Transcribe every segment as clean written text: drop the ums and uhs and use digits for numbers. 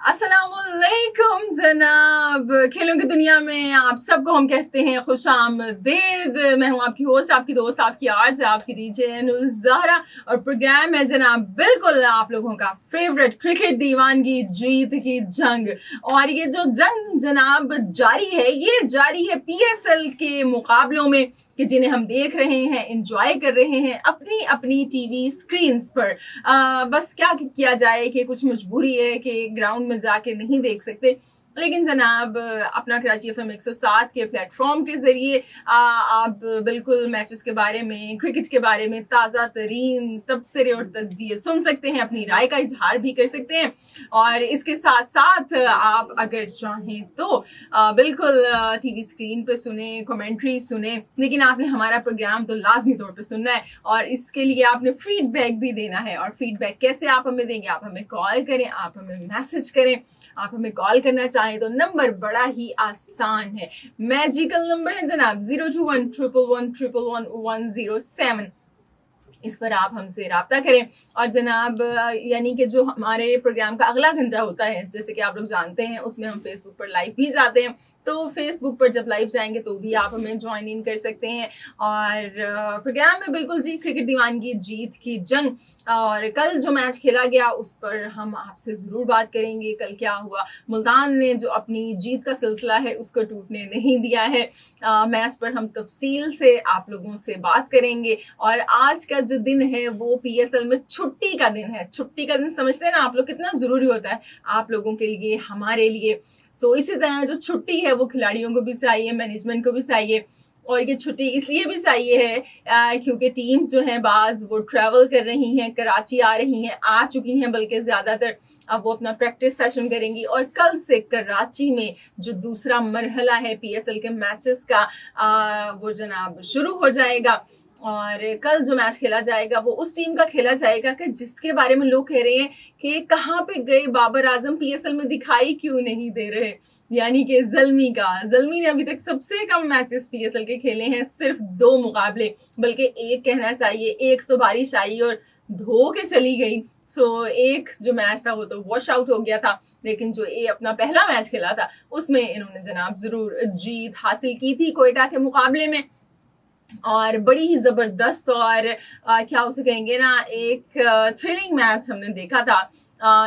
अस्सलामुअलैकुम जनाब। खेलों की दुनिया में आप सबको हम कहते हैं खुशामदीद। मैं हूं आपकी होस्ट, आपकी दोस्त, आपकी आर्ज, आपकी डीजे ज़हरा और प्रोग्राम है जनाब बिल्कुल आप लोगों का फेवरेट क्रिकेट दीवानगी जीत की जंग। और ये जो जंग जनाब जारी है, ये जारी है पीएसएल के मुकाबलों में कि जिन्हें हम देख रहे हैं, एंजॉय कर रहे हैं अपनी अपनी टीवी स्क्रीन्स पर। बस क्या किया जाए कि कुछ मजबूरी है कि ग्राउंड में जाके नहीं देख सकते, लेकिन जनाब अपना कराची एफएम 107 के प्लेटफॉर्म के जरिए आप बिल्कुल मैचेस के बारे में, क्रिकेट के बारे में ताज़ा तरीन तबसरे और तज्जिए सुन सकते हैं, अपनी राय का इजहार भी कर सकते हैं। और इसके साथ साथ आप अगर चाहें तो बिल्कुल टीवी स्क्रीन पे सुने, कमेंट्री सुने, लेकिन आपने हमारा प्रोग्राम तो लाजमी तौर पे सुनना है और इसके लिए आपने फीडबैक भी देना है। और फीडबैक कैसे आप हमें देंगे? आप हमें कॉल करें, आप हमें मैसेज करें। आप हमें कॉल करना चाहें तो नंबर बड़ा ही आसान है, मैजिकल नंबर है जनाब 02111110107। इस पर आप हमसे राब्ता करें। और जनाब यानी कि जो हमारे प्रोग्राम का अगला घंटा होता है, जैसे कि आप लोग जानते हैं, उसमें हम फेसबुक पर लाइव भी जाते हैं। तो फेसबुक पर जब लाइव जाएंगे तो भी आप हमें ज्वाइन इन कर सकते हैं। और प्रोग्राम में बिल्कुल जी क्रिकेट दीवानगी जीत की जंग, और कल जो मैच खेला गया उस पर हम आपसे ज़रूर बात करेंगे। कल क्या हुआ, मुल्तान ने जो अपनी जीत का सिलसिला है उसको टूटने नहीं दिया है। मैच पर हम तफसील से आप लोगों से बात करेंगे। और आज का जो दिन है वो पीएसएल में छुट्टी का दिन है। छुट्टी का दिन समझते हैं ना आप लोग, कितना ज़रूरी होता है आप लोगों के लिए, हमारे लिए। सो इसी तरह जो छुट्टी है वो खिलाड़ियों को भी चाहिए, मैनेजमेंट को भी चाहिए। और ये छुट्टी इसलिए भी चाहिए है क्योंकि टीम्स जो हैं बाज वो ट्रैवल कर रही हैं, कराची आ रही हैं, आ चुकी हैं बल्कि ज़्यादातर। अब वो अपना प्रैक्टिस सेशन करेंगी और कल से कराची में जो दूसरा मरहला है पीएसएल के मैचेस का वो जनाब शुरू हो जाएगा। और कल जो मैच खेला जाएगा वो उस टीम का खेला जाएगा कि जिसके बारे में लोग कह रहे हैं कि कहाँ पे गए बाबर आजम, पीएसएल में दिखाई क्यों नहीं दे रहे। यानी कि ज़ल्मी ने अभी तक सबसे कम मैचेस पीएसएल के खेले हैं, सिर्फ 2 मुकाबले, बल्कि एक कहना चाहिए। एक तो बारिश आई और धो के चली गई। सो एक जो मैच था वो तो वॉश आउट हो गया था, लेकिन जो ये अपना पहला मैच खेला था उसमें इन्होंने जनाब जरूर जीत हासिल की थी कोयटा के मुकाबले में। और बड़ी ही जबरदस्त और क्या उसे कहेंगे ना, एक थ्रिलिंग मैच हमने देखा था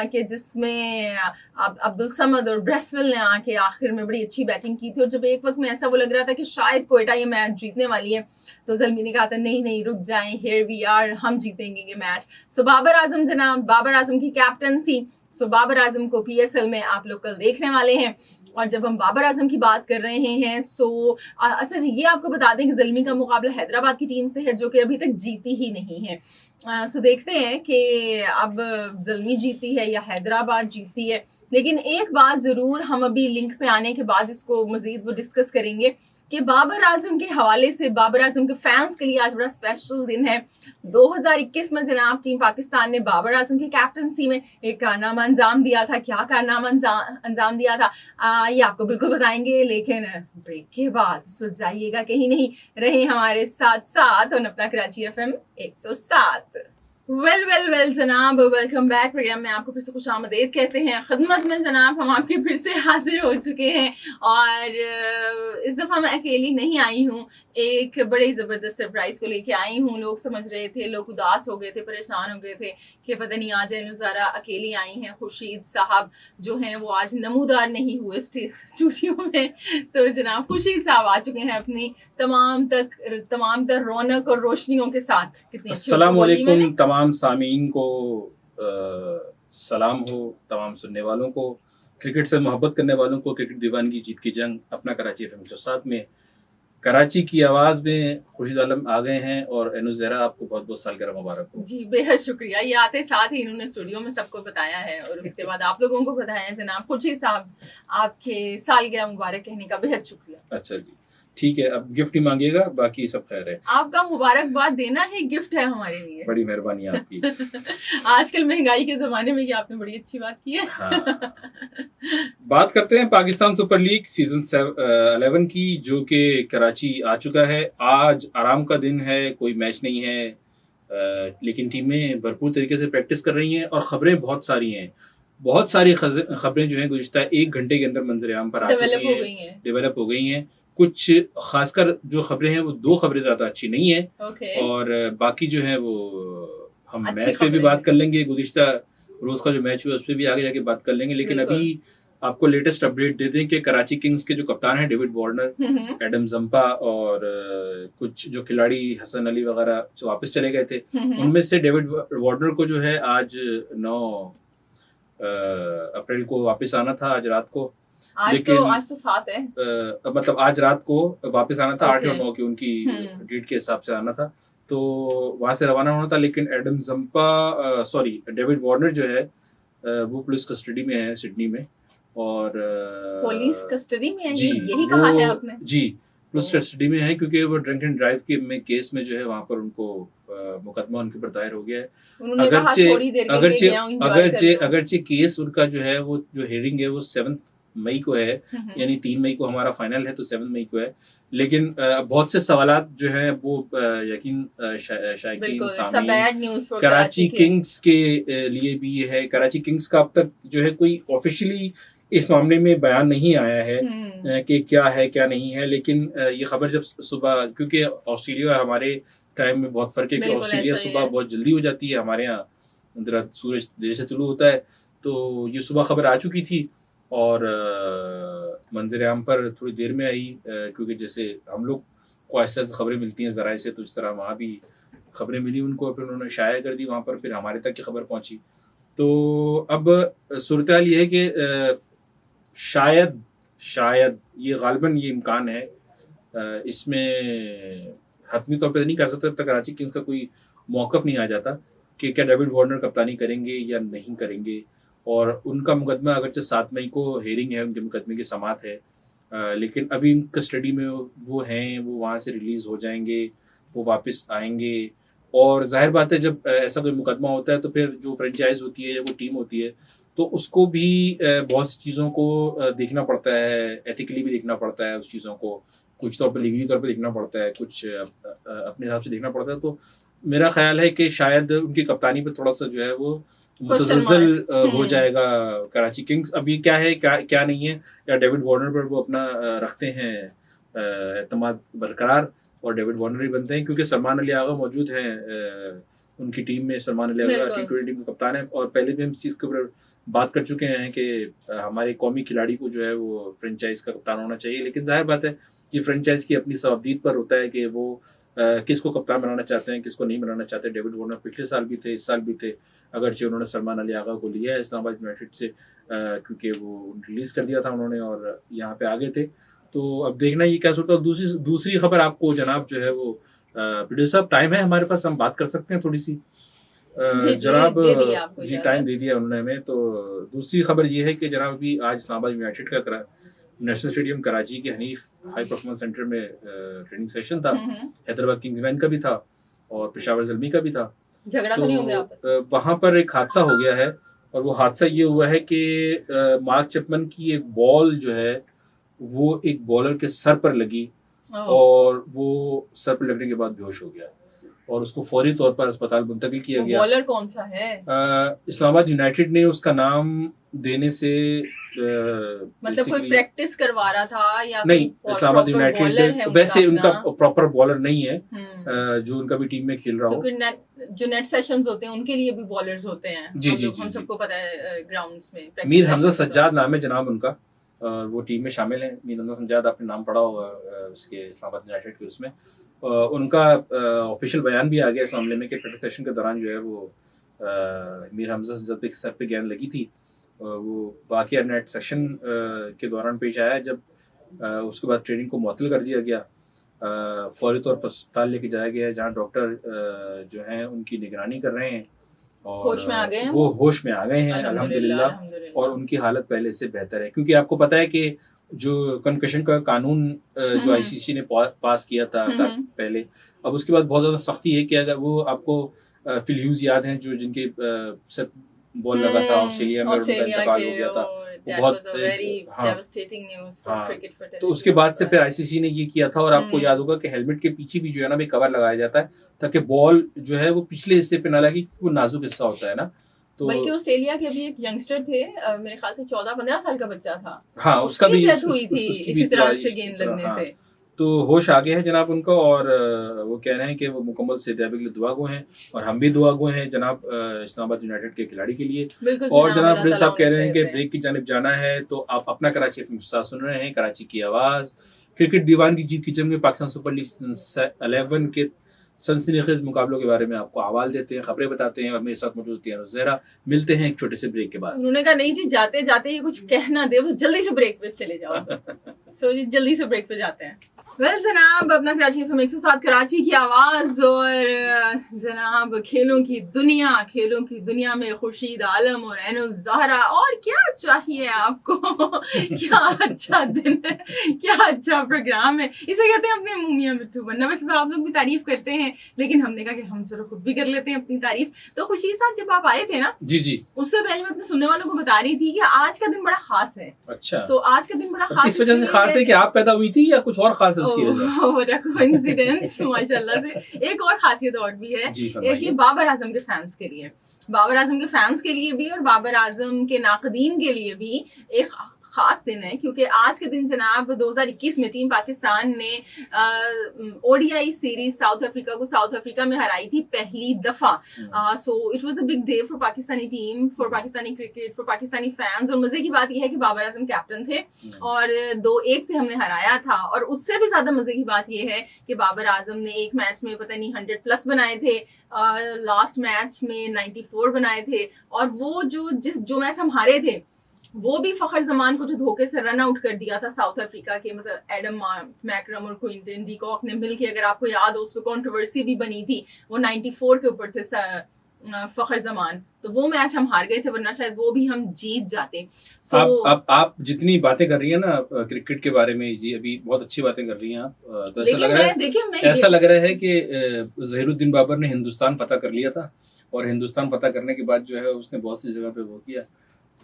कि जिसमें अब्दुल समद और ब्रेसवेल ने आके आखिर में बड़ी अच्छी बैटिंग की थी। और जब एक वक्त में ऐसा वो लग रहा था कि शायद कोयटा ये मैच जीतने वाली है, तो ज़ल्मी ने कहा था नहीं नहीं रुक जाएं, हियर वी आर, हम जीतेंगे ये मैच। सो बाबर आजम जनाब, बाबर आजम की कैप्टनसी, सो बाबर आजम को पीएसएल में आप लोग कल देखने वाले हैं। और जब हम बाबर आजम की बात कर रहे हैं अच्छा जी, ये आपको बता दें कि ज़ल्मी का मुकाबला हैदराबाद की टीम से है जो कि अभी तक जीती ही नहीं है। देखते हैं कि अब ज़ल्मी जीती है या हैदराबाद जीती है। लेकिन एक बात ज़रूर हम अभी लिंक पे आने के बाद इसको मज़ीद वो डिस्कस करेंगे कि बाबर आजम के हवाले से, बाबर आजम के फैंस के लिए आज बड़ा स्पेशल दिन है। 2021 में जनाब टीम पाकिस्तान ने बाबर आजम की कैप्टनसी में एक कारनामा अंजाम दिया था। क्या कारनामा अंजाम दिया था ये आपको बिल्कुल बताएंगे, लेकिन ब्रेक के बाद। सो जाइएगा कहीं नहीं, रहे हमारे साथ साथ और अपना कराची एफएम 107। वेल जनाब, वेलकम बैक। प्रोग्राम में आपको फिर से खुश आमदीद कहते हैं। खिदमत में जनाब हम आपके फिर से हाजिर हो चुके हैं। और इस दफ़ा मैं अकेली नहीं आई हूँ, एक बड़े ज़बरदस्त सरप्राइज को लेके आई हूँ। लोग समझ रहे थे, लोग उदास हो गए थे, परेशान हो गए थे कि पता नहीं आज ज़रा अकेली आई हैं। खुर्शीद साहब जो हैं वो आज नमूदार नहीं हुए स्टूडियो में, तो जनाब खुर्शीद साहब आ चुके हैं अपनी तमाम तर रौनक और रोशनियों के साथ। कितनी अस्सलाम वालेकुम तमाम सामीन को सलाम हो, तमाम सुनने वालों को, क्रिकेट से मोहब्बत करने वालों को। क्रिकेट दीवानगी जीत की जंग अपना कराची एफएम 107 में कराची की आवाज़ में खुर्शीद आलम आ गए हैं। और एनु ज़हरा, आपको बहुत बहुत सालगिरह मुबारक हो। जी बेहद शुक्रिया। ये आते साथ ही इन्होंने स्टूडियो में सबको बताया है और उसके बाद आप लोगों को बताया है। जनाब खुर्शीद साहब, आपके सालगिरह मुबारक कहने का बेहद शुक्रिया। अच्छा जी, ठीक है, अब गिफ्ट ही मांगिएगा, बाकी सब खैर है। आपका मुबारकबाद देना ही गिफ्ट है हमारे लिए। बड़ी मेहरबानी आपकी। आजकल महंगाई के जमाने में ये आपने बड़ी अच्छी बात की है। हाँ। बात करते हैं पाकिस्तान सुपर लीग सीजन 11 की, जो कि कराची आ चुका है। आज आराम का दिन है, कोई मैच नहीं है, लेकिन टीमें भरपूर तरीके से प्रैक्टिस कर रही हैं और खबरें बहुत सारी हैं। बहुत सारी खबरें जो हैं गुज़िश्ता 1 घंटे के अंदर मंजर-ए-आम पर आ चुकी हैं, डेवलप हो गई हैं। कुछ खासकर जो खबरें हैं वो 2 खबरें ज़्यादा अच्छी नहीं हैं और बाकी जो है वो हम मैच पे भी बात कर लेंगे, गुज़िश्ता रोज़ का जो मैच हुआ उस पे भी आगे जाके बात कर लेंगे। लेकिन अभी आपको लेटेस्ट अपडेट दे दें कि कराची किंग्स के जो कप्तान हैं डेविड वार्नर, एडम जंपा और कुछ जो खिलाड़ी हसन अली वगैरह जो वापस चले गए थे, उनमें से डेविड वार्नर को जो है आज 9 अप्रैल को वापस आना था, आज रात को। आज तो 7 है, मतलब आज रात को वापस आना था, 8 या 9 की उनकी डेट के हिसाब से आना था, तो वहां से रवाना होना था। लेकिन एडम जंपा डेविड वार्नर जो है वो पुलिस कस्टडी में है सिडनी में, और पुलिस कस्टडी में है, यही कहा है आपने? जी, पुलिस कस्टडी में है क्योंकि वो ड्रंक एंड ड्राइव के केस में जो है वहां पर उनको मुकदमा उनके ऊपर दायर हो गया है। अगरचे केस उनका जो है वो जो हियरिंग है वो 7 मई को है, यानी 3 मई को हमारा फाइनल है तो 7 मई को है। लेकिन बहुत से सवालात जो हैं वो यकीन शायकीन सामने कराची किंग्स के लिए भी ये है। कराची किंग्स का अब तक जो है कोई ऑफिशियली इस मामले में बयान नहीं आया है कि क्या है क्या नहीं है। लेकिन ये खबर जब सुबह, क्योंकि ऑस्ट्रेलिया हमारे टाइम में बहुत फर्क है कि ऑस्ट्रेलिया सुबह बहुत जल्दी हो जाती है, हमारे यहाँ सूरज देर से तुलू होता है, तो ये सुबह खबर आ चुकी थी और मंजर-ए-आम पर थोड़ी देर में आई, क्योंकि जैसे हम लोग को ऐसे खबरें मिलती हैं ज़राए से, तो इस तरह वहाँ भी खबरें मिली उनको, फिर उन्होंने शाया कर दी वहाँ पर, फिर हमारे तक की खबर पहुँची। तो अब सूरत हाल ये है कि शायद ये गालिबन ये इम्कान है, इसमें हतमी तौर पर नहीं कर सकते जब तक कराची किंग्स का कोई मौक़िफ़ नहीं आ जाता कि क्या डेविड वार्नर कप्तानी करेंगे या नहीं करेंगे। और उनका मुकदमा अगरचे 7 मई को हेयरिंग है, उनके मुकदमे की समाअत है, लेकिन अभी कस्टडी में वो हैं, वो वहाँ से रिलीज़ हो जाएंगे, वो वापस आएंगे। और जाहिर बात है जब ऐसा कोई मुकदमा होता है तो फिर जो फ्रेंचाइज होती है या वो टीम होती है तो उसको भी बहुत सी चीज़ों को देखना पड़ता है, एथिकली भी देखना पड़ता है उस चीज़ों को, कुछ तौर पर लीगली तौर पर देखना पड़ता है, कुछ अपने हिसाब से देखना पड़ता है। तो मेरा ख्याल है कि शायद उनकी कप्तानी पर थोड़ा सा जो है वो मुतज़लज़ल हो जाएगा कराची किंग्स। अभी क्या है क्या नहीं है, या डेविड वार्नर पर वो अपना रखते हैं एतमाद बरकरार और डेविड वार्नर ही बनते हैं, क्योंकि सलमान अली आगा मौजूद हैं उनकी टीम में। सलमान अली आगा T20 टीम का कप्तान है और पहले भी हम इस चीज़ के ऊपर बात कर चुके हैं कि हमारे कौमी खिलाड़ी को जो है वो फ्रेंचाइज का कप्तान होना चाहिए। लेकिन जाहिर बात है कि फ्रेंचाइज की अपनी सवाबदीद पर होता है कि वो किसको कप्तान बनाना चाहते हैं, किसको नहीं बनाना चाहते। डेविड वार्नर पिछले साल भी थे, इस साल भी थे, अगरचे उन्होंने सलमान अली आगा को लिया है इस्लामाबाद यूनाइटेड से, क्योंकि वो रिलीज़ कर दिया था उन्होंने और यहाँ पे आ गए थे। तो अब देखना ये क्या सोचता है। दूसरी खबर आपको जनाब जो है वो प्रोड्यूसर साहब, टाइम है हमारे पास, हम बात कर सकते हैं थोड़ी सी? जनाब जी टाइम दे दिया उन्होंने हमें। तो दूसरी खबर ये है कि जनाब अभी आज इस्लामाबाद यूनाइटेड का नेशनल स्टेडियम कराची के हनीफ हाई परफॉर्मेंस सेंटर में ट्रेनिंग सेशन था। हैदराबाद किंग्स इलेवन का भी था और पेशावर ज़ल्मी का भी था। झगड़ा तो नहीं हो गया वहां पर एक हादसा हो गया है, और वो हादसा ये हुआ है कि मार्क चैपमैन की एक बॉल जो है वो एक बॉलर के सर पर लगी और वो सर पर लगने के बाद बेहोश हो गया और उसको फौरी तौर पर अस्पताल मुंतकिल किया गया। बॉलर कौन सा है? इस्लामाबाद यूनाइटेड ने उसका नाम देने से मतलब कोई प्रैक्टिस करवा रहा था या नहीं? इस्लामाबाद यूनाइटेड वैसे उनका प्रॉपर बॉलर नहीं है जो उनका भी टीम में खेल रहा हो। जो नेट सेशंस होते हैं उनके लिए भी बॉलर्स होते हैं। जी जी हम सबको पता है ग्राउंड्स में। मीर हमजा सज्जाद नाम है जनाब उनका, वो टीम में शामिल है। मीर हमजा सज्जाद आपने नाम पढ़ा होगा उसके इस्लामाबाद यूनाइटेड के उसमें। उनका ऑफिशियल बयान भी आ गया इस मामले में कि प्रैक्टिस सेशन के दौरान जो है वो मीर हमजा सज्जाद के सर पे गेंद लगी थी। वो वाकया नेट सेशन के दौरान पेश आया, जब उसके बाद ट्रेनिंग को मुअत्तल कर दिया गया, फौरी तौर पर अस्पताल लेके जाया गया जहाँ डॉक्टर जो हैं उनकी निगरानी कर रहे हैं और होश में आ गए हैं। वो होश में आ गए हैं अल्हम्दुलिल्लाह, और उनकी हालत पहले से बेहतर है। क्योंकि आपको पता है कि जो कंकशन का कानून जो आईसीसी ने पास किया था पहले, अब उसके बाद बहुत ज्यादा सख्ती है कि अगर वो आपको फिल ह्यूज याद हैं जो जिनके सर बॉल लगा था ऑस्ट्रेलिया में और उनका इंतकाल हो गया था, बहुत तो उसके बाद से फिर आईसीसी ने ये किया था। और आपको याद होगा कि हेलमेट के पीछे भी जो है ना कवर लगाया जाता है ताकि बॉल जो है वो पिछले हिस्से पे ना लगे, वो नाजुक हिस्सा होता है ना, तो बल्कि ऑस्ट्रेलिया के भी एक यंगस्टर थे, मेरे ख्याल से 14-15 साल का बच्चा था, हाँ उसका भी डेथ हुई थी उसकी इसी भी तरह से गेंद लगने हाँ, से। तो होश आ गया है जनाब उनका, और वो कह रहे हैं कि वो मुकम्मल सेहतयाबी के लिए दुआ गो हैं, और हम भी दुआ गो हैं जनाब इस्लामाबाद यूनाइटेड के खिलाड़ी के लिए। बिल्कुल और जनाब अल्लाह रिज साहब ताला कह रहे हैं कि उन्हें ब्रेक की जानिब जाना है, तो आप अपना कराची एफएम के साथ सुन रहे हैं कराची की आवाज़। क्रिकेट दीवान की जीत की जंग में पाकिस्तान सुपर लीग 11 के सनसनीखेज मुकाबलों के बारे में आपको अहवाल देते हैं, खबरें बताते हैं, और मेरे साथ मौजूद होती है ज़हरा। मिलते हैं एक छोटे से ब्रेक के बाद। उन्होंने कहा नहीं जी, जाते जाते ये कुछ कहना दे, बस जल्दी से ब्रेक पे चले जाओ। सो जी जल्दी से ब्रेक पे जाते हैं। वेल जनाब, अपना कराची एफएम 107 कराची की आवाज, और जनाब खेलों की दुनिया में खुर्शीद आलम और एनुल ज़हरा, और क्या चाहिए आपको। क्या अच्छा दिन है, क्या अच्छा प्रोग्राम है, इसे कहते हैं अपने मुंह मियां मिट्ठू बनना। वैसे तो आप लोग भी तारीफ करते हैं, लेकिन हमने कहा कि हम जरा खुद भी कर लेते हैं अपनी तारीफ। तो खुर्शीद साहब जब आप आए थे ना, जी उससे पहले मैं अपने सुनने वालों को बता रही थी कि आज का दिन बड़ा खास है। अच्छा, सो आज का दिन बड़ा खास इस वजह से खास है कि आप पैदा हुई थी या कुछ और खास है उसकी वजह? कोइंसिडेंस माशाल्लाह से। एक और खासियत और भी है, एक ये बाबर आजम के फैंस के लिए, बाबर आजम के फैंस के लिए भी और बाबर आजम के नाकदीन के लिए भी एक खास दिन है, क्योंकि आज के दिन जनाब 2021 में टीम पाकिस्तान ने ओडीआई सीरीज साउथ अफ्रीका में हराई थी पहली दफा। So it was a big day for Pakistani team, for Pakistani cricket, for Pakistani fans. और मजे की बात यह है कि बाबर आजम कैप्टन थे और 2-1 से हमने हराया था। और उससे भी ज्यादा मजे की बात यह है कि बाबर आजम ने एक मैच में पता नहीं 100+ बनाए थे, लास्ट मैच में 94 बनाए थे, और वो जो मैच हम हारे थे वो भी फखर जमान को जो धोखे से रन आउट कर दिया था साउथ अफ्रीका के, मतलब एडम मैकरम और क्विंटन डीकॉक ने मिलकर, अगर आपको याद हो उस पर कंट्रोवर्सी भी बनी थी, वो 94 के ऊपर थे फखर जमान। तो वो मैच हम हार गए थे, वरना शायद वो भी हम जीत जाते। आप जितनी बातें कर रही हैं ना क्रिकेट के बारे में जी, अभी बहुत अच्छी बातें कर रही हैं आप, तो ऐसा लग रहा है कि ज़हीरुद्दीन बाबर ने हिंदुस्तान फतह कर लिया था, और हिंदुस्तान फतह करने के बाद जो है उसने बहुत सी जगह पे वो किया।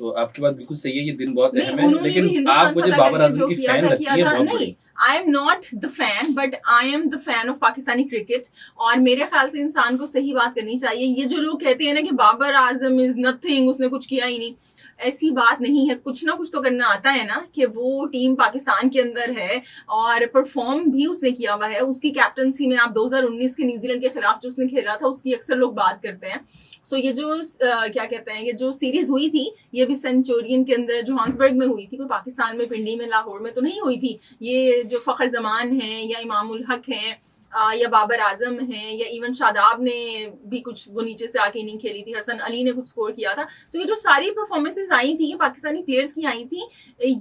तो आपकी बात बिल्कुल सही है, ये दिन बहुत अहम है, लेकिन आप मुझे बाबर आजम की फैन लगती है बहुत बड़ी। I am not the fan, but I am the fan of Pakistani cricket. और मेरे ख्याल से इंसान को सही बात करनी चाहिए। ये जो लोग कहते हैं ना कि बाबर आजम इज नथिंग, उसने कुछ किया ही नहीं, ऐसी बात नहीं है। कुछ ना कुछ तो करना आता है ना, कि वो टीम पाकिस्तान के अंदर है और परफॉर्म भी उसने किया हुआ है। उसकी कैप्टनसी में आप 2019 के न्यूजीलैंड के खिलाफ जो उसने खेला था, उसकी अक्सर लोग बात करते हैं। सो ये जो क्या कहते हैं, ये जो सीरीज हुई थी, ये भी सेंचुरियन के अंदर जोहान्सबर्ग में हुई थी, कोई पाकिस्तान में, पिंडी में, लाहौर में तो नहीं हुई थी। ये जो फखर जमान है या इमामुल हक हैं या बाबर आजम हैं या इवन शादाब ने भी कुछ वो नीचे से आके इनिंग खेली थी, हसन अली ने कुछ स्कोर किया था। सो ये जो सारी परफॉर्मेंसेज आई थी, ये पाकिस्तानी प्लेयर्स की आई थी।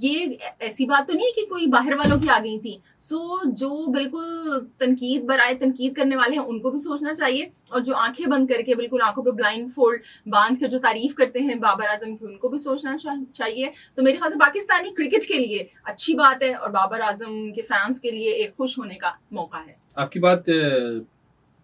ये ऐसी बात तो नहीं है कि कोई बाहर वालों की आ गई थी। सो जो बिल्कुल तनकीद बराए तनकीद करने वाले हैं, उनको भी सोचना चाहिए, और जो आंखें बंद करके बिल्कुल आंखों पे ब्लाइंड फोल्ड बांध के जो तारीफ करते हैं बाबर आजम की, उनको भी सोचना चाहिए। तो मेरे ख्याल से पाकिस्तानी क्रिकेट के लिए अच्छी बात है, और बाबर आजम के फैंस के लिए एक खुश होने का मौका है। आपकी बात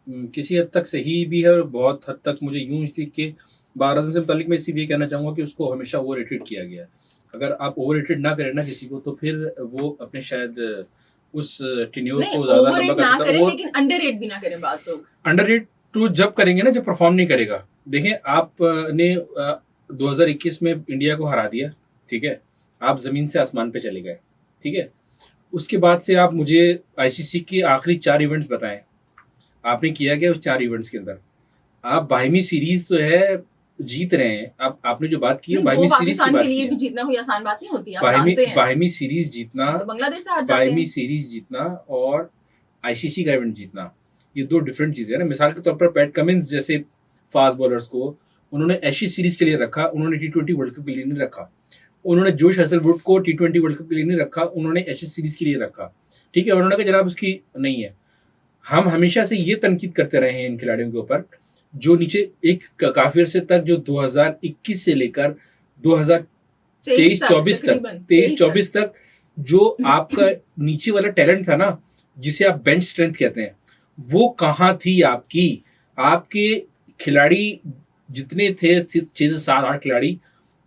किसी हद तक सही भी है, और बहुत हद तक मुझे यूं थी कि बाबर आजम से मुतालिक मैं इसी भी कहना चाहूँगा कि उसको हमेशा ओवर रेटेड किया गया है। अगर आप ओवर रेटेड ना करें ना किसी को, तो फिर वो अपने शायद उस टेन्योर को ज्यादा लंबा कर सकता है, लेकिन अंडररेट भी ना करें। बात लोग अंडररेट तो जब करेंगे ना, जब परफॉर्म नहीं करेगा। देखें, आपने 2021 में इंडिया को हरा दिया, ठीक है, आप जमीन से आसमान पे चले गए, ठीक है। उसके बाद से आप मुझे आईसीसी के आखिरी 4 इवेंट्स बताएं, आपने किया क्या उस 4 इवेंट्स के अंदर? आप 22वीं सीरीज तो है जीत रहे हैं, आपने जो बात की है 22वीं सीरीज की बात की है। जीतना कोई आसान बात नहीं होती, आप जानते हैं। 22वीं सीरीज जीतना, तो बांग्लादेश से हार जाते हैं। 22वीं सीरीज जीतना और आईसीसी का इवेंट जीतना, ये 2 डिफरेंट चीजें हैं ना। मिसाल के तौर पर पैट कमिंस जैसे फास्ट बॉलर्स को उन्होंने एशिया सीरीज के लिए रखा, उन्होंने T20 वर्ल्ड कप के लिए नहीं रखा। उन्होंने जोश हैजलवुड को T20 वर्ल्ड कप के लिए नहीं रखा, उन्होंने एशिया सीरीज के लिए रखा, ठीक है। उन्होंने कहा जनाब उसकी नहीं है। हम हमेशा से ये तनकीद करते रहे हैं इन खिलाड़ियों के ऊपर, जो नीचे एक काफी अरसे तक, जो 2021 से लेकर 2023-24 तक जो आपका नीचे वाला टैलेंट था ना, जिसे आप बेंच स्ट्रेंथ कहते हैं, वो कहाँ थी आपके खिलाड़ी जितने थे 6 से 7-8 खिलाड़ी,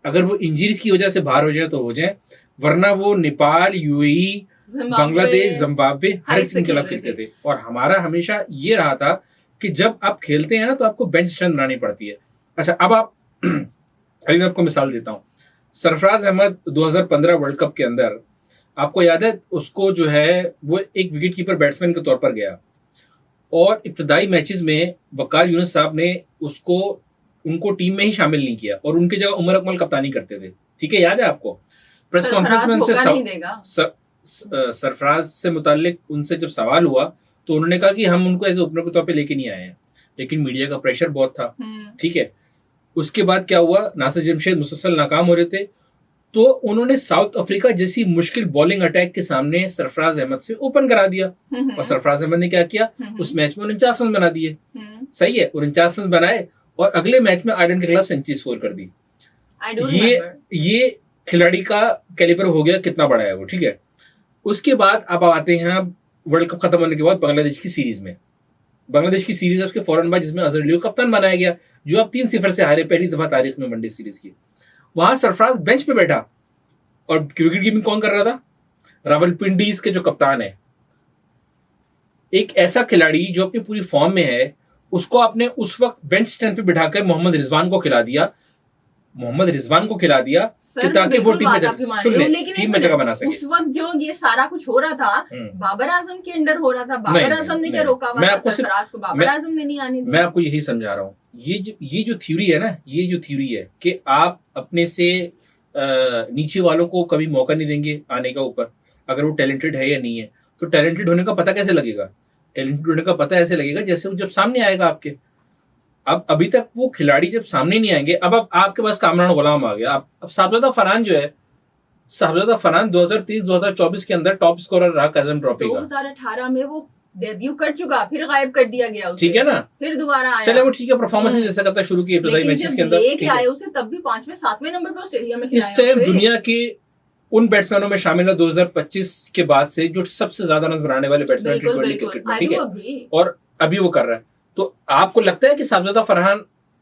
अगर वो इंजरीज की वजह से बाहर हो जाए तो हो जाए, वरना वो नेपाल, यूएई, बांग्लादेश, जिम्बाब्वे हर एक टीम के खिलाफ खेलते थे। और हमारा हमेशा ये रहा था कि जब आप खेलते हैं ना, तो आपको बेंच स्ट्रेंथ बनानी पड़ती है। अच्छा, अब आप अभी मैं आपको मिसाल देता हूँ। सरफराज अहमद 2015 वर्ल्ड कप के अंदर, आपको याद है, उसको जो है वो एक विकेट कीपर बैट्समैन के तौर पर गया और इब्तदाई मैचेस में वकार यूनुस साहब ने उनको टीम में ही शामिल नहीं किया और उनकी जगह उमर अकमल कप्तानी करते थे। ठीक है, याद है आपको? प्रेस कॉन्फ्रेंस में उनसे सरफराज से मुतालिक उनसे जब सवाल हुआ तो उन्होंने कहा कि हम उनको एज ओपनर के तौर पे लेके नहीं आए हैं, लेकिन मीडिया का प्रेशर बहुत था। ठीक है, उसके बाद क्या हुआ, नासिर जमशेद मुसलसल नाकाम हो रहे थे, तो उन्होंने साउथ अफ्रीका जैसी मुश्किल बॉलिंग अटैक के सामने सरफराज अहमद से ओपन करा दिया और सरफराज अहमद ने क्या किया, उस मैच में 49 रन बना दिए। सही है, 49 रन बनाए और अगले मैच में आयरलैंड के खिलाफ सेंचुरी स्कोर कर दी। ये खिलाड़ी का कैलिबर हो गया, कितना बड़ा है वो। ठीक है, उसके बाद अब आते हैं वर्ल्ड कप खत्म होने के बाद बांग्लादेश की सीरीज में। बांग्लादेश की सीरीज है उसके फौरन बाद, जिसमें अजहर अली को कप्तान बनाया गया, जो अब 3-0 से हारे, पहली दफा तारीख में वनडे सीरीज की। वहां सरफराज बेंच पे बैठा और विकेट कीपिंग कौन कर रहा था? रावलपिंडीज के जो कप्तान है, एक ऐसा खिलाड़ी जो अपनी पूरी फॉर्म में है, उसको आपने उस वक्त बेंच स्टैंड पे बिठाकर मोहम्मद रिजवान को खिला दिया कि ताकि वो टीम में जगह बना सके। उस वक्त जो ये सारा कुछ हो रहा था, बाबर आजम के अंडर हो रहा था। बाबर आजम ने क्या रोका हुआ था सरफराज को? बाबर आजम ने नहीं आने दिया। मैं आपको यही समझा रहा हूँ, ये जो थ्योरी है ना, ये जो थ्योरी है कि आप अपने से नीचे वालों को कभी मौका नहीं देंगे आने का ऊपर, अगर वो टैलेंटेड है या नहीं है। तो टैलेंटेड होने का पता कैसे लगेगा? टैलेंटेड होने का पता ऐसे लगेगा जैसे वो जब सामने आएगा आपके। अब अभी तक वो खिलाड़ी जब सामने नहीं आएंगे, अब आपके पास कामरान गुलाम आ गया। अब साहबजादा फरहान जो है, साहबजादा फरहान 2023-2024 के अंदर टॉप स्कोरर रहा काज़म ट्रॉफी का। 2018 में वो डेब्यू कर चुका, फिर गायब कर दिया गया उसे। ठीक है ना, फिर दोबारा आया। चले वो ठीक है, परफॉर्मेंस नहीं जैसा करता शुरू की मैचेस के अंदर, लेके आए उसे तब भी 5वें-7वें नंबर पर ऑस्ट्रेलिया में खिलाया। इस टाइम दुनिया के उन बैट्समैनों में शामिल है 2025 के बाद से जो सबसे ज्यादा रन बनाने वाले बैट्समैन टी20 क्रिकेट में। ठीक है, और अभी वो कर रहा है। तो आपको लगता है कि साहबजादा फरहान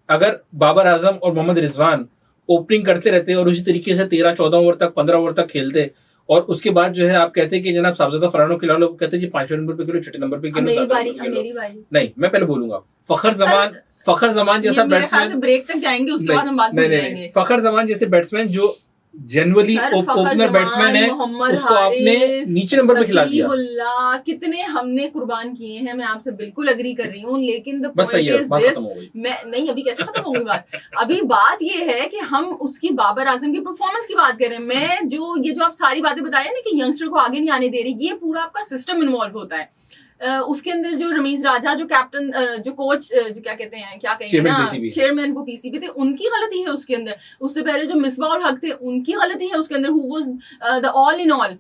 अगर बाबर आजम और मोहम्मद रिजवान ओपनिंग करते रहते और उसी तरीके से 13-14 ओवर तक, 15 ओवर तक खेलते, और उसके बाद जो है आप कहते हैं कि जनाब साहबजादा फरहान को खिला लो, कहते हैं जी 5वें नंबर पे खेलो, 6 नंबर पे खेलो, मेरी बारी। नहीं, मैं पहले बोलूंगा। फखर जमान जैसा बैट्समैन, ब्रेक तक जाएंगे, उसके बाद हम बात करेंगे। फखर जमान जैसे बैट्समैन जो जनरली ओपनर बैट्समैन है, उसको आपने नीचे नंबर पे खिला दिया। कितने हमने कुर्बान किए हैं, मैं आपसे बिल्कुल अग्री कर रही हूँ, लेकिन बस सही है, बात खत्म हो गई। मैं नहीं, अभी कैसे खत्म होगी बात? अभी बात ये है कि हम उसकी बाबर आजम की परफॉर्मेंस की बात कर रहे हैं। मैं जो आप सारी बातें बताए ना कि यंगस्टर को आगे नहीं आने दे रही, ये पूरा आपका सिस्टम इन्वॉल्व होता है। उसके अंदर जो रमीज राजा, जो कैप्टन, जो कोच, जो क्या कहेंगे ना, चेयरमैन, वो पीसीबी थे, उनकी गलती है उसके अंदर। उससे पहले जो मिसबाह उल हक थे, उनकी गलती है उसके अंदर, who was the all in all.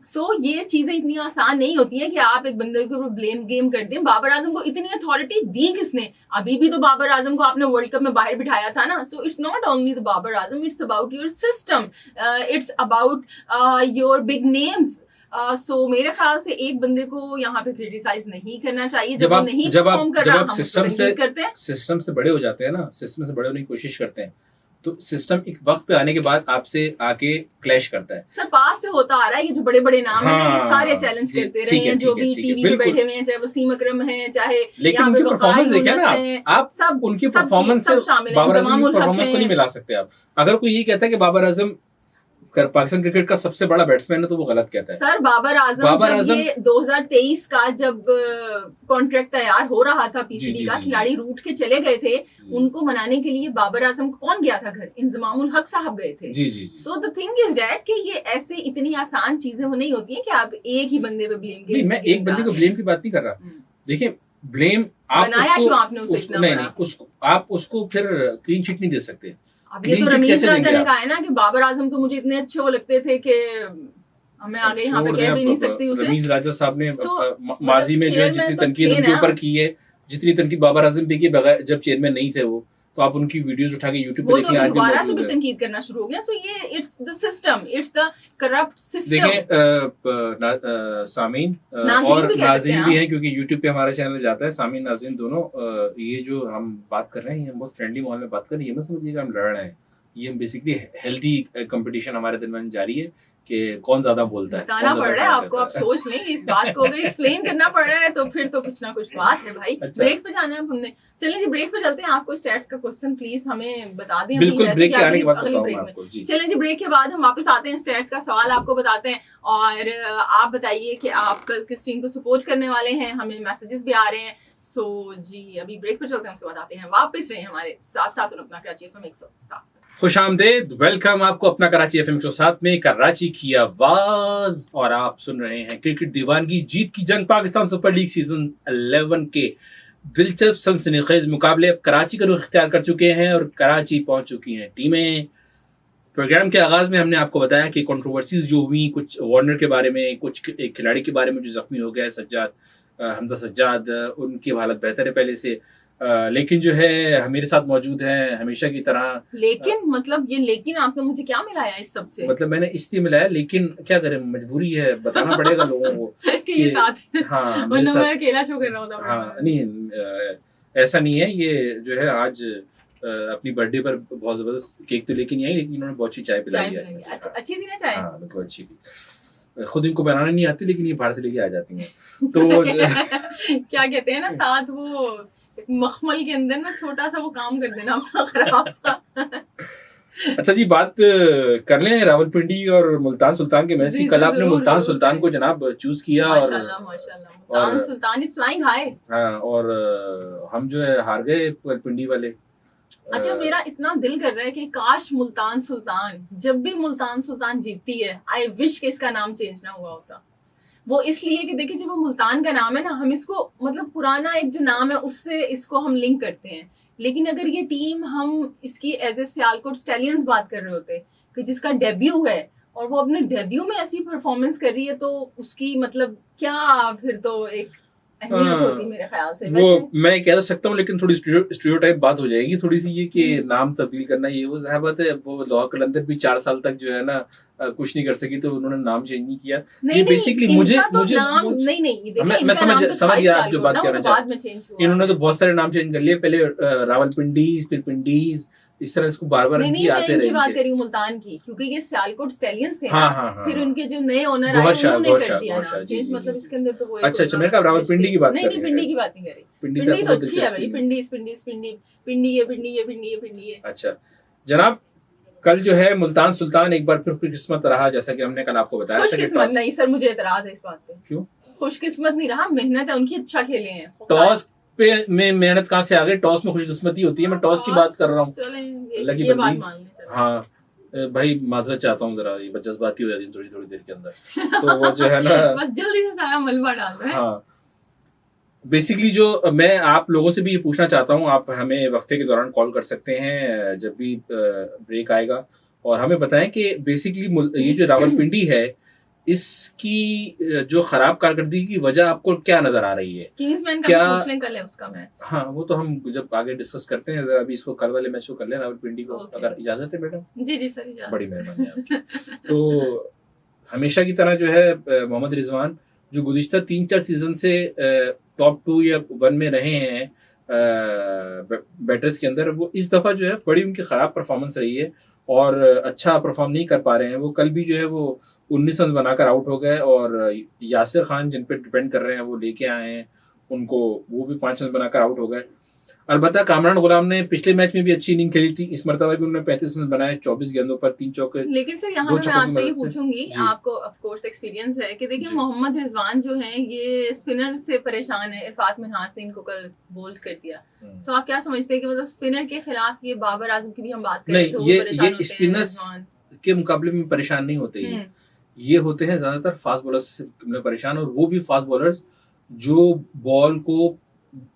So ये चीजें इतनी आसान नहीं होती है कि आप एक बंदे के ऊपर ब्लेम गेम करते हैं। बाबर आजम को इतनी अथॉरिटी दी किसने? अभी भी तो बाबर आजम को आपने वर्ल्ड कप में बाहर बिठाया था ना। So it's not only the Babar Azam, it's about your system, it's about your big names. So मेरे ख्याल से एक बंदे को यहाँ पे क्रिटिसाइज नहीं करना चाहिए जब आप नहीं परफॉर्म कर रहा। जब आप सिस्टम से बड़े हो जाते हैं ना, सिस्टम से बड़े होने की कोशिश करते हैं, तो सिस्टम एक वक्त पे आने के बाद आपसे आके क्लैश करता है। सर पास से होता आ रहा है, ये जो बड़े बड़े नाम हैं, ये सारे चैलेंज करते रहे हैं, जो भी टीवी पे बैठे हुए हैं, चाहे वसीम अकरम है, चाहे लेकिन उनकी परफॉर्मेंस देखिए ना आप सब उनकी परफॉर्मेंस से बाबर आजम की परफॉर्मेंस को नहीं मिला सकते आप। अगर कोई ये कहता है कि बाबर आजम पाकिस्तान क्रिकेट का सबसे बड़ा बैट्समैन है तो वो गलत कहता है। सर बाबर आजम ये 2023 का जब कॉन्ट्रैक्ट तैयार हो रहा था पीसीबी का, खिलाड़ी रूट के चले गए थे, उनको मनाने के लिए बाबर आजम को कौन गया था घर? इंजमाम उल हक साहब गए थे। So the thing is that कि ये ऐसे इतनी आसान चीजें वो नहीं होती है कि आप एक ही बंदे पे ब्लेम नहीं, मैं एक बंदे को ब्लेम की बात नहीं कर रहा। देखिए ब्लेम आप बनाया क्यों आपने उसे इतना बड़ा? उसको आप उसको फिर क्लीन चिट नहीं दे सकते। अब ये तो रमीज राजा ने कहा है ना कि बाबर आजम तो मुझे इतने अच्छे वो लगते थे कि हमें आगे यहाँ पे कह भी नहीं सकती उसे। रमीज राजा साहब ने माजी में जो जितनी तनकीद उनके ऊपर की है, जितनी तनकीद बाबर आजम पे की बगैर जब चेयरमैन नहीं थे वो, तो आप उनकी वीडियोस उठा के YouTube पे देखिए, आज भी दोबारा से भी तनकीद करना शुरू हो गया। सो ये it's the system, it's the corrupt system. देखिए सामीन और नाज़रीन भी हैं, क्योंकि YouTube पे हमारा चैनल जाता है, सामीन नाज़रीन दोनों, ये जो हम बात कर रहे हैं हम बहुत फ्रेंडली माहौल में बात कर रहे हैं, ये मत समझिएगा हम लड़ रहे हैं। ये बेसिकली हेल्दी कंपटीशन हमारे दरमियान जारी है कि कौन ज्यादा बोलता है, बताना पड़ रहा है आपको, आप सोच लें इस बात को, अगर एक्सप्लेन करना पड़ रहा है तो फिर तो कुछ ना कुछ बात है भाई। अच्छा। ब्रेक पे जाना है हमने, चलिए जी ब्रेक पे चलते हैं। आपको स्टैट्स का क्वेश्चन प्लीज हमें बता दें। बिल्कुल, ब्रेक के आने के बाद अगली बताऊंगा ब्रेक में आपको जी। चलें जी, ब्रेक के बाद हम वापस आते हैं, स्टैट्स का सवाल आपको बताते हैं और आप बताइए कि आप कल किस टीम को सपोर्ट करने वाले हैं, हमें मैसेजेस भी आ रहे हैं। सो जी अभी ब्रेक पर चलते हैं, उसके बाद आते हैं वापस रहे हमारे साथ साथ अपना कराची एफएम 107। खुश आमदेद, वेलकम आपको अपना कराची एफएम 107 में कराची की आवाज, और आप सुन रहे हैं क्रिकेट दीवानगी जीत की जंग पाकिस्तान सुपर लीग सीजन 11 के दिलचस्प सनसनीखेज मुकाबले अब कराची का रुख इख्तियार कर चुके हैं और कराची पहुंच चुकी हैं टीमें। प्रोग्राम के आगाज में हमने आपको बताया कि कंट्रोवर्सीज जो हुई, कुछ वार्नर के बारे में, कुछ एक खिलाड़ी के बारे में जो जख्मी हो गया है, हमजा सज्जाद, उनकी हालत बेहतर है पहले से, लेकिन जो है मेरे साथ मौजूद हैं हमेशा की तरह। लेकिन मतलब ये लेकिन आपने मुझे क्या मिलाया इस सब से? मतलब मैंने इसलिए मिलाया, लेकिन क्या करें, मजबूरी है, बताना पड़ेगा लोगों को कि ये साथ है। हाँ वरना मैं अकेला शो कर रहा होता। हाँ नहीं, ऐसा नहीं है। ये जो है आज अपनी बर्थडे पर बहुत जबरदस्त केक तो लेके नहीं आई, लेकिन उन्होंने बहुत अच्छी चाय पिलाई है। अच्छी थी ना चाय? हाँ बिल्कुल अच्छी थी। खुद इनको बनाना नहीं आती, लेकिन ये बाहर से लेके आ जाती हैं। तो क्या कहते हैं ना, साथ वो मखमल के अंदर ना छोटा सा वो काम कर देना अपना खराब सा। अच्छा जी, बात कर लें रावलपिंडी और मुल्तान सुल्तान के मैच की। कल आपने मुल्तान सुल्तान को जनाब चूज किया और Multan Sultan is flying high. हाँ, और हम जो है हार गए पिंडी वाले। अच्छा, मेरा इतना दिल कर रहा है कि काश मुल्तान सुल्तान, जब भी मुल्तान सुल्तान जीतती है, आई विश कि इसका नाम चेंज ना हुआ होता। वो इसलिए कि देखिए, जब वो मुल्तान का नाम है ना, हम इसको मतलब पुराना एक जो नाम है उससे इसको हम लिंक करते हैं। लेकिन अगर ये टीम हम इसकी एज ए सियालकोट स्टैलियंस बात कर रहे होते कि जिसका डेब्यू है और वो अपने डेब्यू में ऐसी परफॉर्मेंस कर रही है, तो उसकी मतलब क्या फिर तो एक अहमियत होती मेरे ख्याल से। वो मैं कह सकता हूँ, लेकिन थोड़ी स्टीरियोटाइप बात हो जाएगी थोड़ी सी, ये कि नाम तब्दील करना, ये वो ज़ाहिर बात है। वो लॉ कलंदर भी 4 साल तक जो है ना कुछ नहीं कर सकी, तो उन्होंने नाम चेंज नहीं किया। ये बेसिकली मुझे मैं समझ गया आप जो बात कर रहे हैं। इन्होंने तो बहुत सारे नाम चेंज कर लिए, पहले रावलपिंडी, फिर पिंडीज, इस तरह इसको बार-बार नहीं, आते रहे। बात करी मुल्तान की, क्योंकि ये सियालकोट स्टैलियंस थे। हाँ, फिर उनके जो नए ओनर आए उन्होंने कर दिया नाम चेंज। मतलब इसके अंदर तो वो अच्छा, मैं कहा रावलपिंडी की बात कर रही हूं। नहीं, पिंडी की बात नहीं कर रही। पिंडी तो अच्छी है भाई, पिंडी है। अच्छा जनाब, कल जो है मुल्तान सुल्तान एक बार फिर खुशकिस्मत रहा, जैसा कि हमने कल आपको बताया था। खुशकिस्मत नहीं सर, मुझे एतराज है इस बात पे। क्यों खुशकिस्मत नहीं रहा? मेहनत है उनकी, अच्छा खेले हैं। टॉस पे में मेहनत कहाँ से आ गई? टॉस में खुशकिस्मती होती है। मैं टॉस की बात कर रहा हूँ। ये बात मान लें। हाँ भाई, माजरत चाहता हूँ, जरा ये जज्बाती हो जाती है थोड़ी देर के अंदर। तो वो जो है ना बस जल्दी से सारा मलबा डाल रहे हैं। हाँ, बेसिकली जो मैं आप लोगों से भी ये पूछना चाहता हूँ, आप हमें वक्फे के दौरान कॉल कर सकते हैं जब भी ब्रेक आएगा, और हमें बताएं कि बेसिकली ये जो रावलपिंडी है, इसकी जो खराब कारकर्दगी की वजह आपको क्या नजर आ रही है? किंग्समैन का पूछ लें, कल है उसका मैच। हाँ, वो तो हम जब आगे डिस्कस करते हैं। अभी इसको कल वाले मैच को कर लें रावलपिंडी को, अगर इजाजत है मैडम। जी सर, इजाजत। बड़ी मेहरबानी आपकी। तो हमेशा की तरह जो है मोहम्मद रिजवान, जो गुज़िश्ता 3-4 सीजन से टॉप 2 या 1 में रहे हैं बैटर्स के अंदर, वो इस दफा जो है बड़ी उनकी खराब परफॉर्मेंस रही है और अच्छा परफॉर्म नहीं कर पा रहे हैं। वो कल भी जो है वो 19 रन बनाकर आउट हो गए, और यासिर खान जिन पे डिपेंड कर रहे हैं वो लेके आए हैं उनको, वो भी 5 रन बनाकर आउट हो गए। अलबत्ता कामरान गुलाम ने पिछले मैच में भी अच्छी इनिंग खेली थी, इस मरतबा भी उन्होंने 35 रन बनाए 24 गेंदों पर 3 चौके। लेकिन सर यहाँ मैं आपसे ये पूछूंगी, आपको ऑफ कोर्स एक्सपीरियंस है कि देखिए मोहम्मद रिजवान जो हैं ये स्पिनर से परेशान है। इरफात मिन्हाज ने इनको कल बोल्ड कर दिया। सो आप क्या समझते हैं कि मतलब स्पिनर के खिलाफ ये बाबर आजम की भी हम बात करें तो ये स्पिनर्स के मुकाबले में परेशान नहीं होते, ये होते हैं ज्यादातर फास्ट बॉलर्स से परेशान, और वो भी फास्ट बॉलर्स जो बॉल को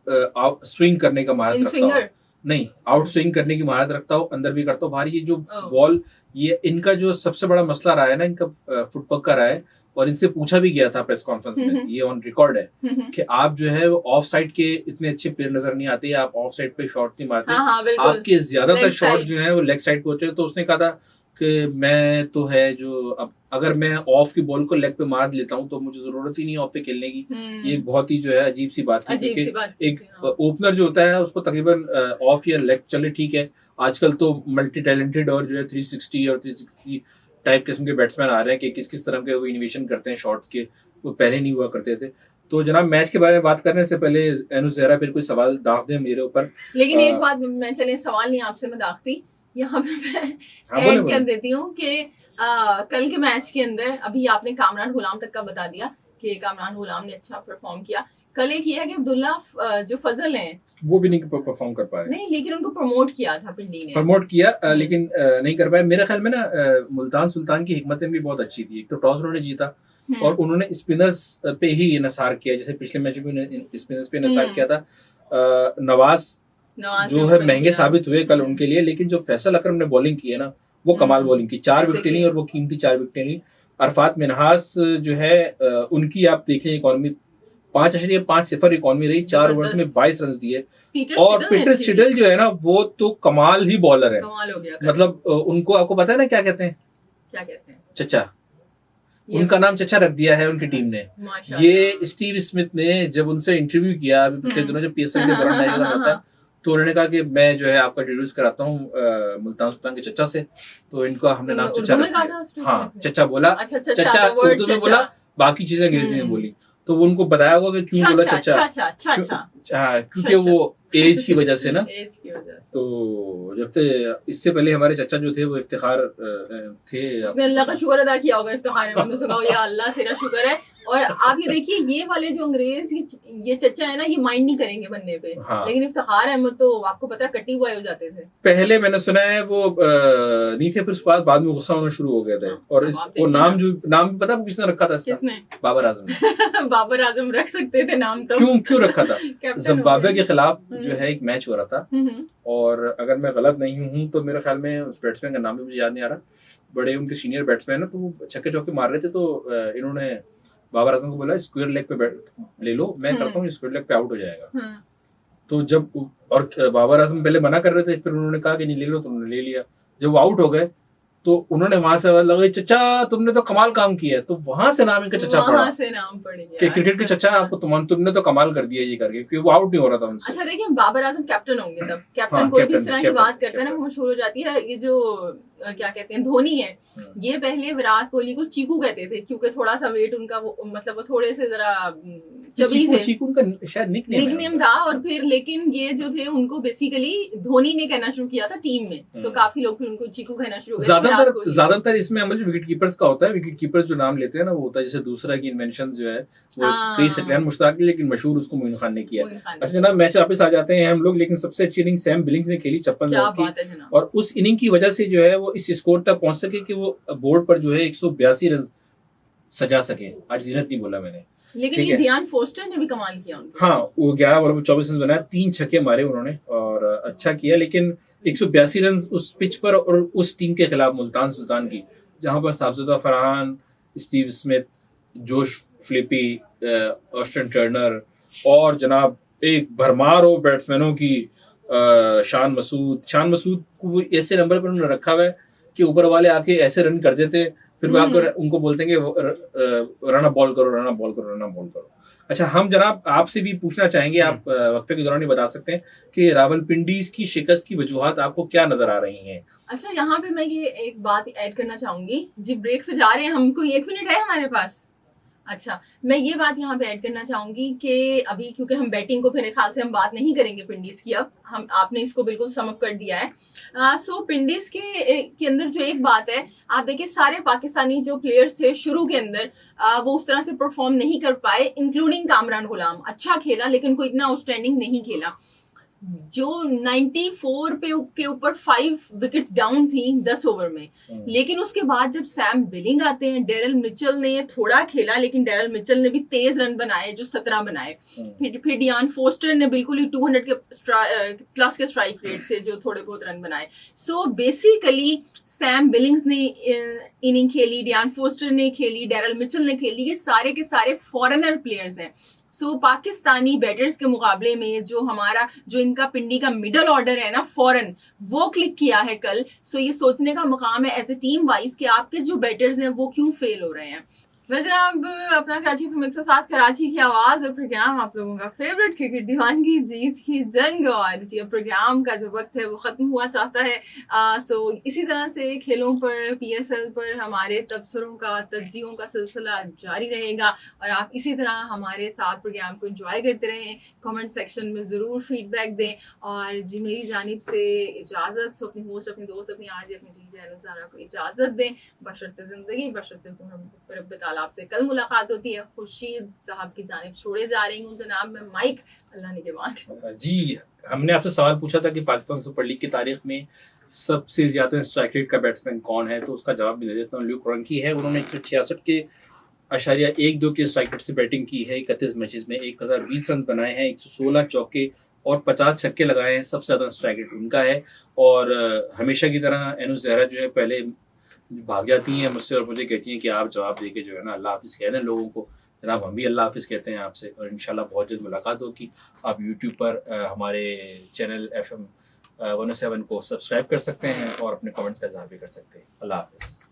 स्विंग करने का महारत रखता हो, नहीं आउट स्विंग करने की महारत रखता हो, अंदर भी करता हो, बाहर। ये जो बॉल, ये इनका जो सबसे बड़ा मसला रहा है ना, इनका फुटवर्क का रहा है, और इनसे पूछा भी गया था प्रेस कॉन्फ्रेंस में, ये ऑन रिकॉर्ड है कि आप जो है ऑफ साइड के इतने अच्छे प्लेयर नजर नहीं आते, आप ऑफ साइड पे शॉट नहीं मारते, आपके ज्यादातर शॉट जो है वो लेग साइड पे होते हैं। तो उसने कहा था कि मैं तो है जो, अब अगर मैं ऑफ की बॉल को लेग पे मार लेता हूं तो मुझे जरूरत ही नहीं ऑफ पे खेलने की। ये एक बहुत ही जो है अजीब सी बात है, क्योंकि एक ओपनर जो होता है उसको तकरीबन ऑफ या लेग चले ठीक है, आजकल तो मल्टी टैलेंटेड और जो है 360 और 360 टाइप किस्म के बैट्समैन आ रहे हैं कि किस किस तरह के वो इनोवेशन करते हैं शॉट्स के, वो पहले नहीं हुआ करते थे। तो जनाब मैच के बारे में बात करने से पहले एनु ज़हरा फिर कोई सवाल दाग दें मेरे ऊपर। लेकिन एक बात मैं, चले सवाल नहीं आपसे मैं दागती, यहाँ पे मैं ऐड कर देती हूँ कि कल के मैच के अंदर अभी आपने कामरान गुलाम तक का बता दिया कि कामरान गुलाम ने अच्छा परफॉर्म किया। कल एक ये है कि अब्दुल्ला जो फजल हैं वो भी नहीं परफॉर्म कर पाए। नहीं, लेकिन उनको प्रमोट किया था पिंडी ने, प्रमोट किया लेकिन नहीं कर पाए। मेरे ख्याल में ना मुल्तान सुल्तान की हिकमतें भी बहुत अच्छी थी। एक तो टॉस उन्होंने जीता और उन्होंने स्पिनर्स पे ही इन्हिसार किया, जैसे पिछले मैच में स्पिनर्स पे इन्हिसार किया था। नवाज जो है महंगे साबित हुए कल उनके लिए, लेकिन जो फैसल अकरम ने बॉलिंग की है ना वो कमाल बॉलिंग की, 4 विकेटें ली और वो कीमती 4 विकेटें ली। अरफात मिनहास जो है उनकी आप देखें इकॉनमी 5.5 इकॉनमी रही, 4 ओवर्स में 22 रन दिए। और पीटर सिडल जो है ना वो तो कमाल ही बॉलर है, कमाल हो गया। मतलब उनको आपको पता है ना क्या कहते हैं? क्या कहते हैं? चचा। उनका नाम चचा रख दिया है उनकी टीम ने। ये स्टीव स्मिथ ने जब उनसे इंटरव्यू किया पिछले दिनों, जब पीएसएल के दौरान मैच होता है, तो उन्होंने कहा कि मैं जो है आपका इंट्रोड्यूस कराता हूँ मुल्तान सुल्तान के चचा से। तो इनको हमने नाम चचा रख दिया। हाँ, चचा बोला, चचा उर्दू में बोला, बाकी चीजें अंग्रेजी में बोली। तो वो उनको बताया होगा कि क्यों बोला चचा, क्योंकि वो एज की वजह से ना, एज की वजह से। तो जब तक इससे पहले हमारे चचा जो थे वो इफ्तिखार थे, उसने अल्लाह का शुक्र अदा किया होगा इफ्तिखार में, उसने कहा या अल्लाह तेरा शुक्र है। और आप ये देखिए ये वाले जो अंग्रेज ये चचा है ना, ये माइंड नहीं करेंगे बनने पे। हाँ। लेकिन इफ्तिखार अहमद तो आपको पता है कटी हुए हो जाते थे पहले, मैंने सुना है वो नहीं थे, फिर उसके बाद में गुस्सा होना शुरू हो गए थे। और वो नाम पता किसने रखा था इसका? किसने? बाबर आजम। बाबर आजम रख सकते थे नाम तो। क्यों रखा था? जिम्बाब्वे के खिलाफ जो है एक मैच हो रहा था, और अगर मैं गलत नहीं हूँ तो मेरे ख्याल में उस बैट्समैन का नाम भी मुझे याद नहीं आ रहा, बड़े उनके सीनियर बैट्समैन है, तो वो छक्के चौके मार रहे थे। तो इन्होंने बाबर आजम को बोला स्क्वायर लेग पे ले लो, मैं करता हूँ, स्क्वायर लेग पे आउट हो जाएगा। तो जब और बाबर आजम पहले मना कर रहे थे, फिर उन्होंने कहा कि नहीं ले लो, तो उन्होंने ले लिया। जब वो आउट हो गए तो उन्होंने वहां से लगा चचा तुमने तो कमाल काम किया है, तो वहां से नाम इनका चचा पड़ा, से नाम पड़ गया कि क्रिकेट के चचा आपको तुमने तो कमाल कर दिया ये करके, क्योंकि वो आउट नहीं हो रहा था उनसे। अच्छा देखिए, बाबर आजम कैप्टन होंगे तब, कैप्टन कोई भी इस तरह की बात करता है ना मशहूर हो जाती है। ये जो क्या कहते हैं धोनी है, ये पहले विराट कोहली को चीकू कहते थे, क्योंकि थोड़ा सा वेट उनका वो मतलब वो थोड़े से जरा चबी थे, चीकू उनका शायद निकनेम था। और फिर लेकिन ये जो थे उनको बेसिकली धोनी ने कहना शुरू किया था टीम में, सो काफी लोग फिर उनको चीकू कहना शुरू हो गए। ज्यादातर इसमें अमल विकेट कीपर्स का होता है, विकेट कीपर्स जो नाम लेते हैं ना वो होता है, जैसे दूसरा की इन्वेंशन जो है वो कई सत्यान मुश्ताक, लेकिन मशहूर उसको मोइन खान ने किया। अच्छा जनाब, मैच वापस आ जाते हैं हम लोग, लेकिन सबसे अच्छी इनिंग सैम बिलिंग्स ने खेली 56 रन की, और उस इनिंग की वजह से जो है वो इस स्कोर तक पहुंच सके कि वो बोर्ड पर जो है 182 रन सजा सके। आज जीनत नहीं बोला मैंने, लेकिन ये डियान फोस्टर ने भी कमाल किया। हाँ, वो 11 बॉल में 24 रन बनाया, 3 छक्के मारे उन्होंने और अच्छा किया। लेकिन 182 रन उस पिच पर और उस टीम के खिलाफ मुल्तान सुल्तान की, जहां पर साहबजादा फरहान, स्टीव स्मिथ, जोश फ्लिपी, ऑस्टन टर्नर और जनाब एक भरमार हो बैट्समैनों की, शान मसूद को ऐसे नंबर पर उन्होंने रखा हुआ है कि ऊपर वाले आके ऐसे रन कर देते, फिर वो आपको उनको बोलते हैं कि रन बॉल करो। अच्छा, हम जनाब आपसे भी पूछना चाहेंगे, आप वक्फे के दौरान ही बता सकते हैं कि रावलपिंडीज की शिकस्त की वजूहात आपको क्या नजर आ रही हैं? अच्छा, यहाँ पे मैं ये एक बात ऐड करना चाहूंगी जी, ब्रेक पे जा रहे हैं, हमको 1 मिनट है हमारे पास। अच्छा, मैं ये बात यहाँ पे ऐड करना चाहूंगी कि अभी क्योंकि हम बैटिंग को मेरे ख्याल से हम बात नहीं करेंगे पिंडीज की, अब हम आपने इसको बिल्कुल समअप कर दिया है। सो पिंडीज के अंदर जो एक बात है, आप देखिए सारे पाकिस्तानी जो प्लेयर्स थे शुरू के अंदर वो उस तरह से परफॉर्म नहीं कर पाए, इंक्लूडिंग कामरान गुलाम। अच्छा खेला लेकिन कोई इतना आउटस्टैंडिंग नहीं खेला। जो 94 के ऊपर 5 विकेट्स डाउन थी 10 ओवर में, लेकिन उसके बाद जब सैम बिलिंग आते हैं, डेरिल मिचेल ने थोड़ा खेला, लेकिन डेरिल मिचेल ने भी तेज रन बनाए, जो 17 बनाए। फिर डियान फोस्टर ने बिल्कुल ही 200 के प्लस के स्ट्राइक रेट से जो थोड़े बहुत रन बनाए। सो बेसिकली सैम बिलिंग्स ने इनिंग खेली, डियान फोस्टर ने खेली, डेरिल मिचेल ने खेली, ये सारे के सारे फॉरेनर प्लेयर्स हैं। सो पाकिस्तानी बैटर्स के मुकाबले में जो इनका पिंडी का मिडल ऑर्डर है ना फॉरेन, वो क्लिक किया है कल। सो ये सोचने का मुकाम है एज ए टीम वाइज कि आपके जो बैटर्स हैं वो क्यों फेल हो रहे हैं। वेल जनाब, अपना कराची एफएम 107 कराची की आवाज और प्रोग्राम आप लोगों का फेवरेट क्रिकेट दीवानगी जीत की जंग, और जी अब प्रोग्राम का जो वक्त है वो खत्म हुआ चाहता है। सो इसी तरह से खेलों पर, पीएसएल पर हमारे तबसरों का, तज्जियों का सिलसिला जारी रहेगा, और आप इसी तरह हमारे साथ प्रोग्राम को एंजॉय करते रहें। कमेंट सेक्शन में ज़रूर फीडबैक दें, और जी मेरी जानिब से इजाज़त। सो अपनी होस्ट, अपनी दोस्त, अपनी आरजे, अपनी जीजा ज़ारा को इजाज़त दें। बशर्ते ज़िंदगी, बशर्ते रब ताला आपसे कल मुलाकात होती है। खुर्शीद साहब की जानिब छोड़े जा रही हूँ जनाब मैं माइक, अल्लाह ने के बाद। जी, हमने आपसे सवाल पूछा था कि पाकिस्तान सुपर लीग की तारीख में सबसे ज्यादा स्ट्राइक रेट का बैट्समैन कौन है, तो उसका जवाब भी दे देता हूँ। ल्यूक रंकी है। उन्होंने 166 के #1.2 के स्ट्राइक रेट से बैटिंग की है। 31 मैचेस में 1020 रन बनाए हैं, 116 चौके और 50 छक्के लगाए हैं। सबसे ज्यादा स्ट्राइक रेट उनका है। और हमेशा की तरह एनु जहरा जो है पहले भाग जाती हैं मुझसे और मुझे कहती हैं कि आप जवाब देके जो है ना अल्लाह हाफिज़ कह दें लोगों को। जनाब हम भी अल्लाह हाफिज़ कहते हैं आपसे, और इंशाल्लाह बहुत जल्द मुलाकात होगी। आप यूट्यूब पर हमारे चैनल FM 107 को सब्सक्राइब कर सकते हैं और अपने कमेंट्स का इज़हार भी कर सकते हैं। अल्लाह हाफिज़।